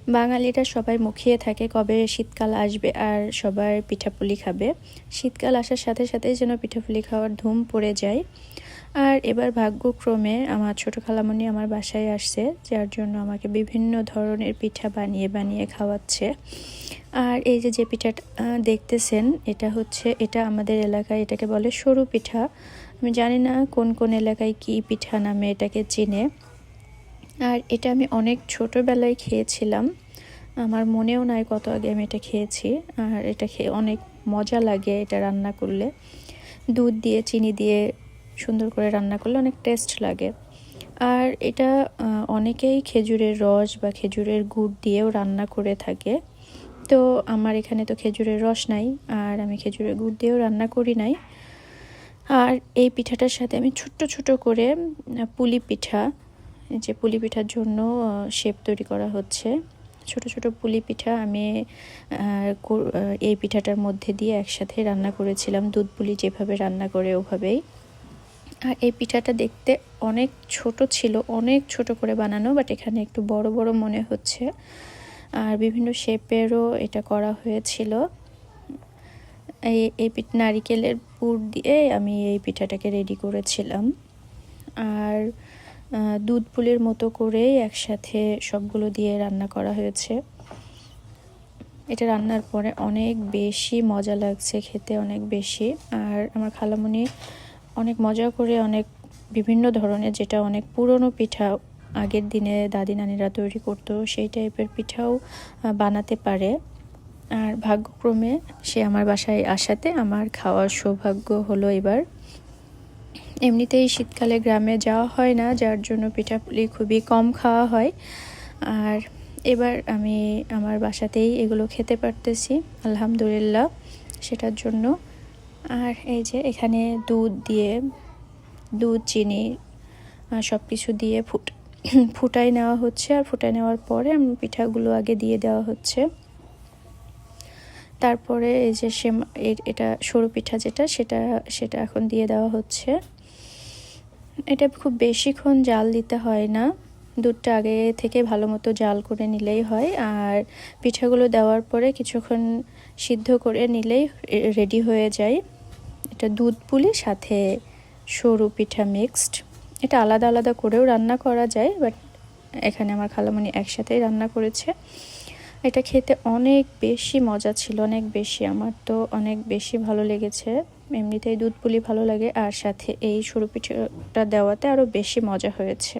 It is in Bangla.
বাঙালিরা সবাই মুখিয়ে থাকে কবে শীতকাল আসবে আর সবার পিঠাপুলি খাবে। শীতকাল আসার সাথে সাথেই যেন পিঠাপুলি খাওয়ার ধুম পড়ে যায়। আর এবার ভাগ্যক্রমে আমার ছোটো খালামণি আমার বাসায় আসছে, যার জন্য আমাকে বিভিন্ন ধরনের পিঠা বানিয়ে বানিয়ে খাওয়াচ্ছে। আর এই যে যে পিঠাটা দেখতেছেন, এটা আমাদের এলাকায় এটাকে বলে সরু পিঠা। আমি জানি না কোন কোন এলাকায় কী পিঠা নামে এটাকে চিনে। আর এটা আমি অনেক ছোটোবেলায় খেয়েছিলাম, আমার মনেও নাই কত আগে আমি এটা খেয়েছি। আর এটা খেয়ে অনেক মজা লাগে, এটা রান্না করলে দুধ দিয়ে চিনি দিয়ে সুন্দর করে রান্না করলে অনেক টেস্ট লাগে। আর এটা অনেকেই খেজুরের রস বা খেজুরের গুড় দিয়েও রান্না করে থাকে। তো আমার এখানে তো খেজুরের রস নাই, আর আমি খেজুরের গুড় দিয়েও রান্না করি নাই। আর এই পিঠাটার সাথে আমি ছোট্ট ছোট করে পুলি পিঠা, যে পুলি পিঠার জন্য শেপ তৈরি করা হচ্ছে, ছোট ছোট পুলি পিঠা আমি এই পিঠাটার মধ্যে দিয়ে একসাথে রান্না করেছিলাম, দুধ পুলি যেভাবে রান্না করে ওভাবেই। আর এই পিঠাটা দেখতে অনেক ছোট ছিল, অনেক ছোট করে বানানো, বাট এখানে একটু বড় বড় মনে হচ্ছে। আর বিভিন্ন শেপেরও এটা করা হয়েছিল। এই নারিকেলের পুর দিয়ে আমি এই পিঠাটাকে রেডি করেছিলাম। আর দুধ পুলির মতো করে একসাথে সবগুলো দিয়ে রান্না করা হয়েছে। এটা রান্নার পরে অনেক বেশি মজা লাগছে খেতে, অনেক বেশি। আর আমার খালামণি অনেক মজা করে অনেক বিভিন্ন ধরনের, যেটা অনেক পুরনো পিঠা আগের দিনে দাদি নানিরা তৈরি করতো, সেই টাইপের পিঠাও বানাতে পারে। আর ভাগ্যক্রমে সে আমার বাসায় আসাতে আমার খাওয়ার সৌভাগ্য হলো এবার। এমনিতেই শীতকালে গ্রামে যাওয়া হয় না, যার জন্য পিঠাপুলি খুবই কম খাওয়া হয়। আর এবার আমি আমার বাসাতেই এগুলো খেতে পারতেছি, আলহামদুলিল্লাহ সেটার জন্য। আর এই যে এখানে দুধ চিনি সব কিছু দিয়ে ফুটাই নেওয়া হচ্ছে। আর ফুটাই নেওয়ার পরে পিঠাগুলো আগে দিয়ে দেওয়া হচ্ছে। তারপরে এই যে এটা সরু পিঠা সেটা এখন দিয়ে দেওয়া হচ্ছে। এটা খুব বেশিক্ষণ জাল দিতে হয় না, দুধটা আগে থেকে ভালো মতো জাল করে নিলেই হয়। আর পিঠাগুলো দেওয়ার পরে কিছুক্ষণ সিদ্ধ করে নিলেই রেডি হয়ে যায়। এটা দুধ পুলি সাথে সরু পিঠা মিক্সড। এটা আলাদা আলাদা করেও রান্না করা যায়, বাট এখানে আমার খালামণি একসাথেই রান্না করেছে। এটা খেতে অনেক বেশি মজা ছিল, অনেক বেশি, আমার তো অনেক বেশি ভালো লেগেছে। এমনিতেই দুধ পুলি ভালো লাগে, আর সাথে এই সরু পিঠাটা দেওয়াতে আরও বেশি মজা হয়েছে।